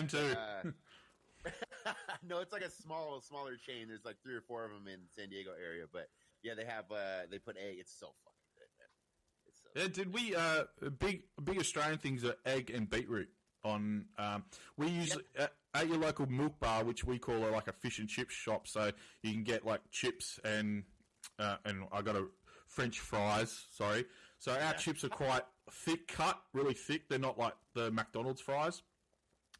them too. No, it's like a smaller chain. There's like 3 or 4 of them in San Diego area, but yeah, they have they put egg. It's so fucking good, man. It's so Yeah, did we big Australian things are egg and beetroot on we usually at your local milk bar, which we call like a fish and chip shop, so you can get like chips and I got a French fries, sorry. So our chips are quite thick cut, really thick. They're not like the McDonald's fries.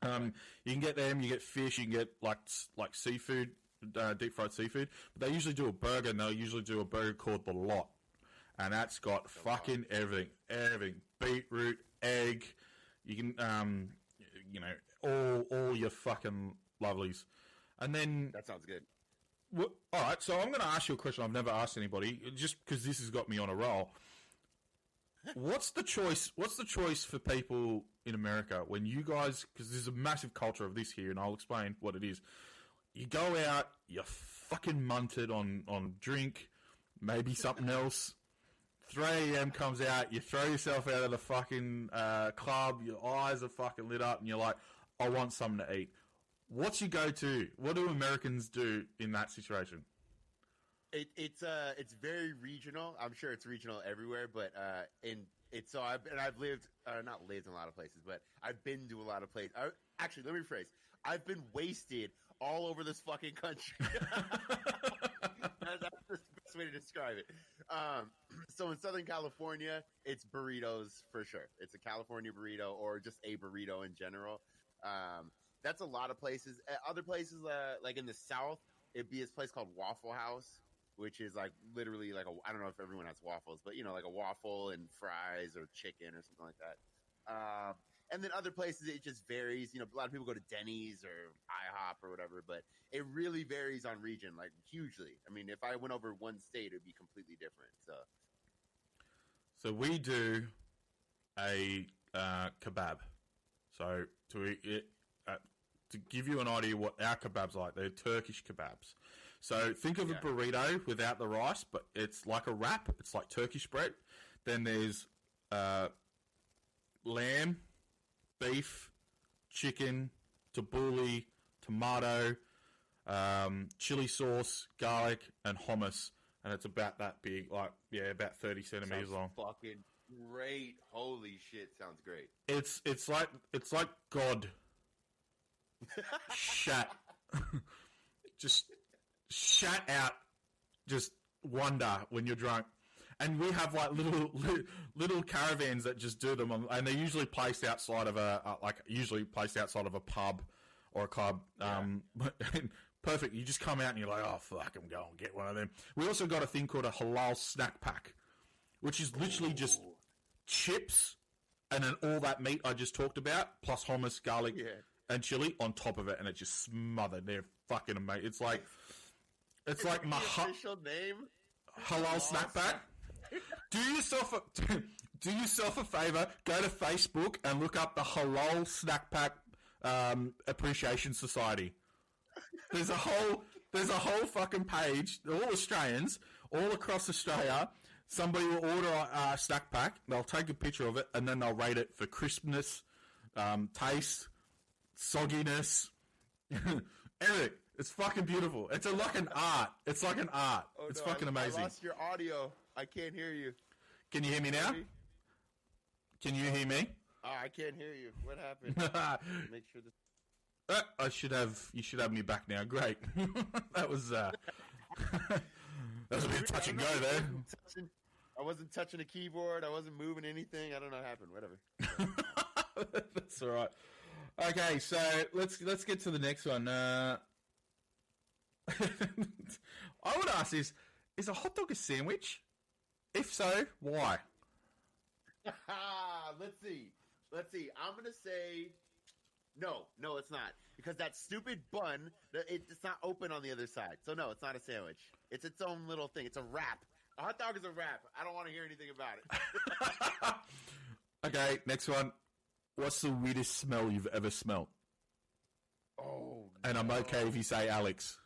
You can get them, you get fish, you can get like seafood, deep fried seafood. But they usually do a burger, and they'll usually do a burger called The Lot. And that's got fucking everything. Beetroot, egg, you can, all your fucking lovelies. And then... That sounds good. Well, all right, so I'm going to ask you a question I've never asked anybody, just because this has got me on a roll. What's the choice for people in America when you guys, because there's a massive culture of this here, and I'll explain what it is. You go out, you're fucking munted on drink, maybe something else. 3 a.m. comes out, you throw yourself out of the fucking club, your eyes are fucking lit up, and you're like, I want something to eat. What's your go-to? What do Americans do in that situation? It's very regional. I'm sure it's regional everywhere, but I've lived not lived in a lot of places, but I've been to a lot of places. Actually, let me rephrase. I've been wasted all over this fucking country. That's the best way to describe it. So in Southern California, it's burritos for sure. It's a California burrito or just a burrito in general. That's a lot of places. Other places, like in the South, it'd be this place called Waffle House, which is like literally like I don't know if everyone has waffles, but like a waffle and fries or chicken or something like that. And then other places, it just varies. A lot of people go to Denny's or IHOP or whatever, but it really varies on region, like hugely. I mean, if I went over one state, it would be completely different. So we do a kebab. So to give you an idea what our kebabs are like, they're Turkish kebabs. So think of a burrito without the rice, but it's like a wrap. It's like Turkish bread. Then there's lamb, beef, chicken, tabbouleh, tomato, chili sauce, garlic, and hummus. And it's about that big, about 30 centimeters long. Fucking great! Holy shit, sounds great. It's like God shat out just wonder when you're drunk. And we have like little caravans that just do them, and they're usually placed outside of a pub or a club. Perfect. You just come out and you're like, oh fuck, I'm going to get one of them. We also got a thing called a halal snack pack, which is literally just chips and then all that meat I just talked about, plus hummus, garlic, and chili on top of it, and it's just smothered. They're fucking amazing. It's like my official name, halal snack pack. Do yourself a favor. Go to Facebook and look up the Halal Snack Pack Appreciation Society. There's a whole fucking page. All Australians, all across Australia. Somebody will order a snack pack. They'll take a picture of it and then they'll rate it for crispness, taste, sogginess, everything. It's fucking beautiful. It's like an art. It's like an art. Oh, it's fucking amazing. I lost your audio. I can't hear you. Can you hear me now? Can you hear me? Oh, I can't hear you. What happened? Make sure this. You should have me back now. Great. That was that was a bit of touch and go there. I wasn't touching a keyboard. I wasn't moving anything. I don't know what happened. Whatever. That's all right. Okay, so let's get to the next one. I would ask this: is a hot dog a sandwich? If so, why? Let's see. I'm gonna say no, it's not, because that stupid bun, it's not open on the other side. So no, it's not a sandwich. It's its own little thing. It's a wrap. A hot dog is a wrap. I don't want to hear anything about it. Okay, next one. What's the weirdest smell you've ever smelled? Oh, and I'm okay if you say Alex.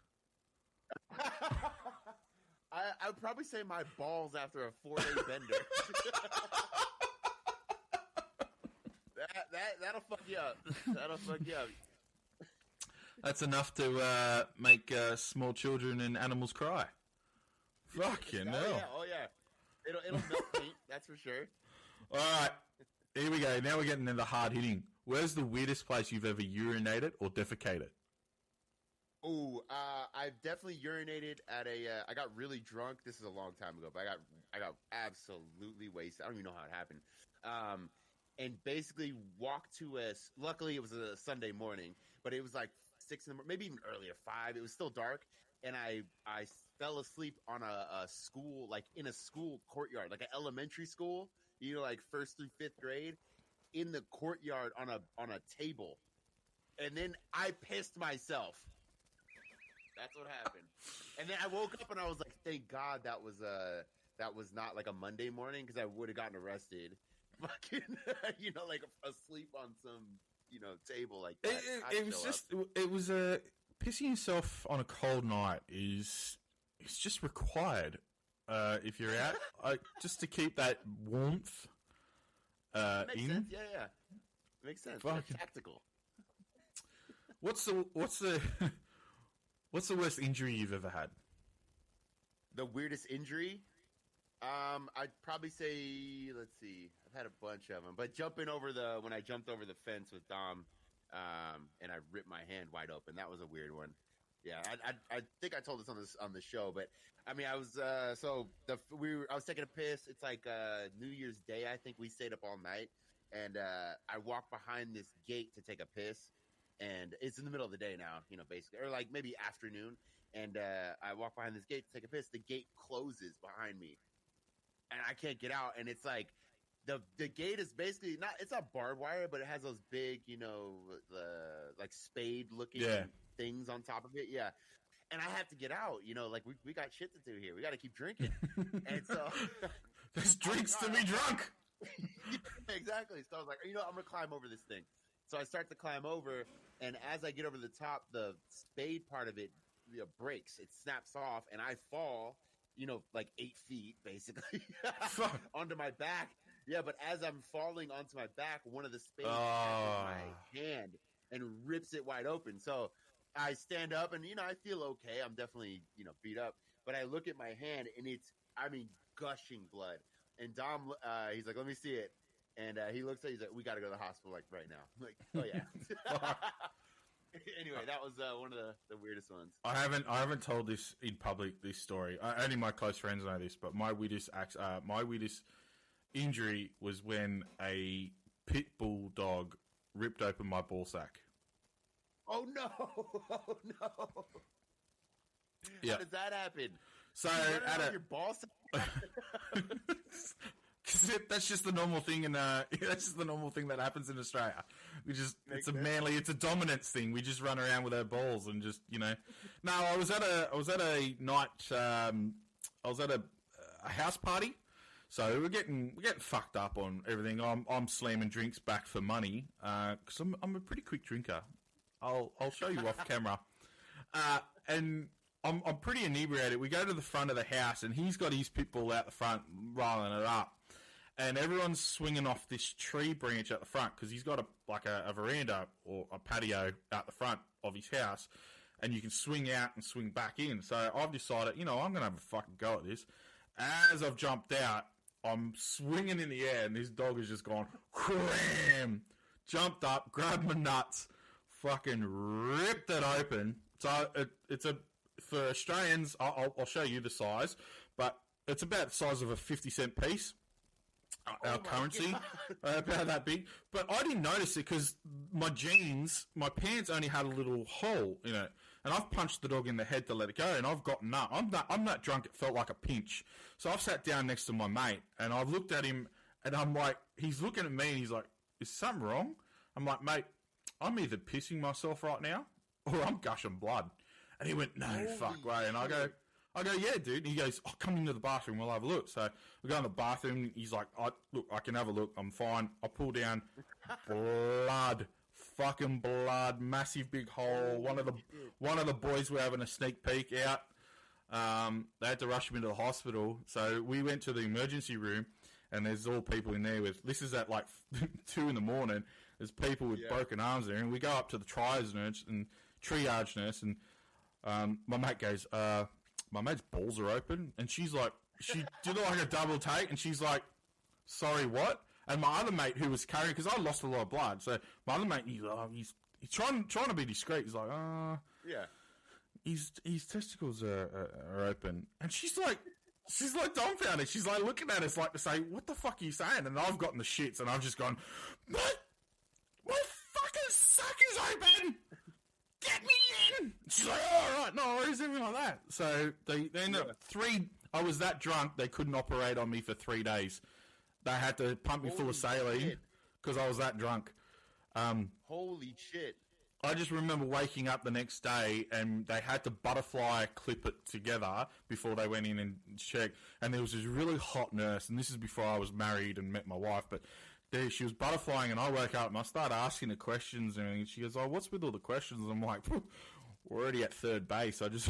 I would probably say my balls after a 4-day bender. That'll fuck you up. That'll fuck you up. That's enough to make small children and animals cry. Fucking hell. Oh yeah. It'll melt paint, that's for sure. All right, here we go. Now we're getting into hard hitting. Where's the weirdest place you've ever urinated or defecated? Oh, I've definitely urinated at I got really drunk. This is a long time ago, but I got absolutely wasted. I don't even know how it happened. And basically walked to luckily it was a Sunday morning, but it was like 6 in the morning, maybe even earlier, 5. It was still dark, and I fell asleep on a school, like in a school courtyard, like an elementary school, like 1st through 5th grade, in the courtyard on a table, and then I pissed myself. That's what happened. And then I woke up and I was like, thank God that was not like a Monday morning, because I would have gotten arrested. Fucking, like asleep on some, table like that. It was pissing yourself on a cold night it's just required if you're out, just to keep that warmth Makes in. sense. Yeah. Makes sense. It's tactical. What's the what's the worst injury you've ever had? The weirdest injury? I'd probably say, let's see, I've had a bunch of them, but when I jumped over the fence with Dom, and I ripped my hand wide open, that was a weird one. Yeah, I think I told this on the show, but I mean, I was I was taking a piss. It's like New Year's Day, I think. We stayed up all night, and I walked behind this gate to take a piss, and it's in the middle of the day now, basically, or like maybe afternoon, and I walk behind this gate to take a piss. The gate closes behind me, and I can't get out, and it's like the gate is basically it's not barbed wire, but it has those big, like spade looking things on top of it. Yeah. And I have to get out, like we got shit to do here. We got to keep drinking. And so there's drinks to be drunk. Exactly. So I was like, I'm going to climb over this thing. So I start to climb over, and as I get over the top, the spade part of it breaks. It snaps off, and I fall, like 8 feet basically onto my back. Yeah, but as I'm falling onto my back, one of the spades catches my hand and rips it wide open. So I stand up, and I feel okay. I'm definitely beat up, but I look at my hand, and it's gushing blood. And Dom, he's like, "Let me see it." And he looks at, he's like, "We got to go to the hospital like right now." I'm like, "Oh yeah." Anyway, that was one of the weirdest ones. I haven't told this in public, this story. Only my close friends know this, but my weirdest injury was when a pit bull dog ripped open my ball sack. Oh no! Oh no! Yeah. How does that happen? So your ball sack? That's just the normal thing, and that's just the normal thing that happens in Australia. It's a dominance thing. We just run around with our balls and just No, I was at a night. I was at a house party. So we're getting fucked up on everything. I'm slamming drinks back for money because I'm a pretty quick drinker. I'll show you off camera, and I'm pretty inebriated. We go to the front of the house, and he's got his pit bull out the front, riling it up, and everyone's swinging off this tree branch at the front because he's got a veranda or a patio out the front of his house, and you can swing out and swing back in. So I've decided, I'm going to have a fucking go at this. As I've jumped out, I'm swinging in the air, and this dog has just gone, wham, jumped up, grabbed my nuts, fucking ripped it open. So for Australians, I'll show you the size, but it's about the size of a 50-cent piece. Our currency, about that big. But I didn't notice it because my pants only had a little hole in it. And I've punched the dog in the head to let it go, and I've gotten up. I'm not drunk. It felt like a pinch. So I've sat down next to my mate, and I've looked at him, and I'm like, he's looking at me, and he's like, is something wrong? I'm like, mate, I'm either pissing myself right now, or I'm gushing blood. And he went, no, fuck way. And I go, yeah, dude. And he goes, come into the bathroom, we'll have a look. So we go in the bathroom, he's like, look, I can have a look, I'm fine. I pull down, blood. Fucking blood, massive big hole. One of the boys were having a sneak peek out. They had to rush him into the hospital. So we went to the emergency room, and there's all people in there with. This is at like 2 a.m. There's people with broken arms there, and we go up to the triage nurse, and triage nurse, and my mate goes, my mate's balls are open, and she did like a double take, and she's like, sorry, what? And my other mate, who was carrying, because I lost a lot of blood, so my other mate, he's trying to be discreet. He's like, yeah, his testicles are open, and she's like dumbfounded. She's like looking at us like to say, what the fuck are you saying? And I've gotten the shits, and I've just gone, my fucking sack is open. Get me in. She's like, oh, all right, no worries, everything like that. So they ended up I was that drunk, they couldn't operate on me for 3 days. They had to pump me full of saline because I was that drunk. Holy shit. I just remember waking up the next day and they had to butterfly clip it together before they went in and checked. And there was this really hot nurse, and this is before I was married and met my wife, but she was butterflying, and I woke up and I started asking her questions, and she goes, oh, what's with all the questions? And I'm like, we're already at third base. I just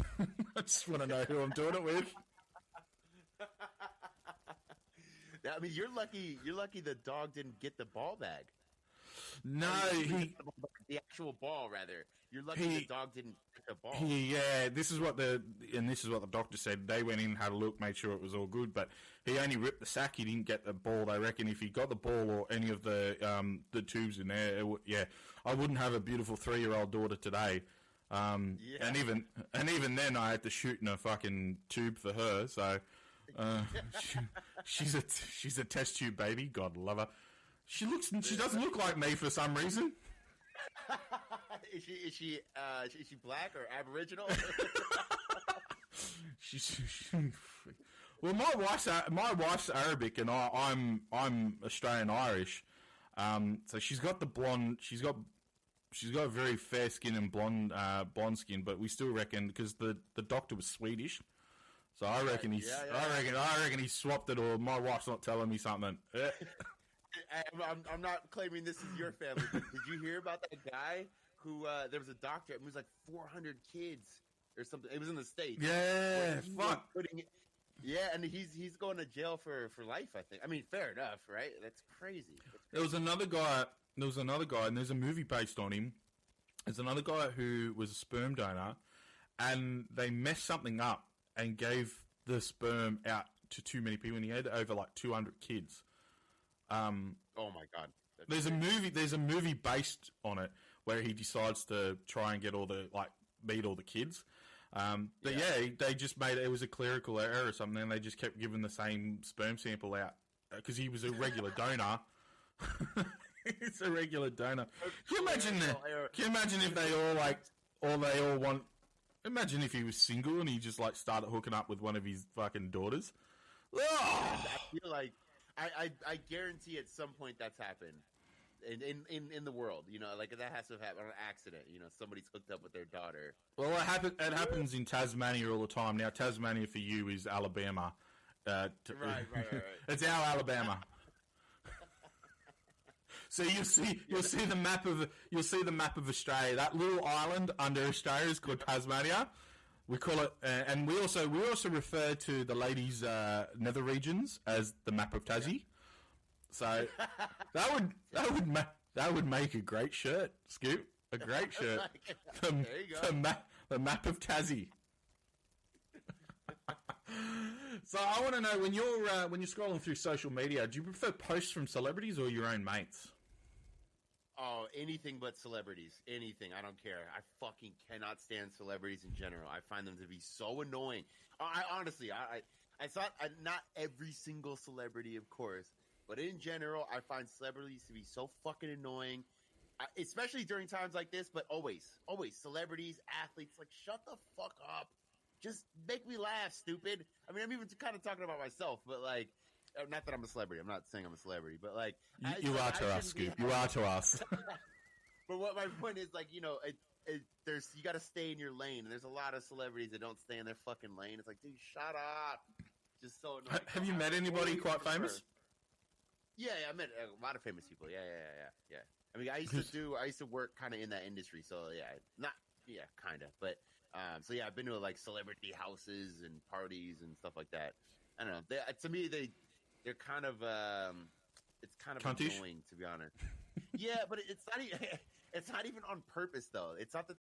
want to know who I'm doing it with. I mean, you're lucky the dog didn't get the ball bag. No, the actual ball, rather. You're lucky the dog didn't get the ball. This is what the doctor said. They went in, had a look, made sure it was all good, but he only ripped the sack. He didn't get the ball. They reckon if he got the ball or any of the tubes in there, I wouldn't have a beautiful 3-year-old daughter today. And even then, I had to shoot in a fucking tube for her. So she's a test tube baby. God love her. She doesn't look like me for some reason. Is she black or Aboriginal? Well, my wife's Arabic, and I'm Australian Irish. So she's got the blonde. She's got very fair skin and blonde skin, but we still reckon, because the doctor was Swedish. So I reckon I reckon he swapped it, or my wife's not telling me something. I'm not claiming this is your family. Did you hear about that guy who there was a doctor? It was like 400 kids or something. It was in the States. Yeah, fuck. And he's going to jail for life, I think. I mean, fair enough, right? That's crazy. There was another guy, and there's a movie based on him. There's another guy who was a sperm donor, and they messed something up and gave the sperm out to too many people, and he had over like 200 kids. Oh my god! There's a movie based on it where he decides to try and get meet all the kids. They just made it was a clerical error or something, and they just kept giving the same sperm sample out because he was a regular donor. It's a regular donor. Can you imagine if they all want? Imagine if he was single and he just started hooking up with one of his fucking daughters. Oh! I feel like I guarantee at some point that's happened in the world. You know, that has to have happened on an accident. You know, somebody's hooked up with their daughter. Well, it happens in Tasmania all the time. Now, Tasmania for you is Alabama. Right. It's our Alabama. So you'll see the map of Australia. That little island under Australia is called Tasmania. We call it, and we also refer to the ladies' nether regions as the map of Tassie. So that would make a great shirt, Scoop. A great shirt. There you go. The map of Tassie. So I want to know, when you're scrolling through social media, do you prefer posts from celebrities or your own mates? Oh, anything but celebrities. Anything. I don't care. I fucking cannot stand celebrities in general. I find them to be so annoying. I honestly thought, not every single celebrity, of course, but in general, I find celebrities to be so fucking annoying, especially during times like this, but always, celebrities, athletes, shut the fuck up. Just make me laugh, stupid. I mean, I'm even kind of talking about myself, but not that I'm a celebrity. I'm not saying I'm a celebrity, but you are to us, Scoop. You are to us. But what my point is, there's you got to stay in your lane, and there's a lot of celebrities that don't stay in their fucking lane. It's like, dude, shut up. Just so annoying. Have you met anybody quite famous? Yeah, I met a lot of famous people. Yeah. I mean, I used to work kind of in that industry, so kind of, but. So yeah, I've been to celebrity houses and parties and stuff like that. I don't know. To me, they're kind of it's kind of Cuntish? annoying, to be honest. Yeah, but it's not even on purpose though. It's not that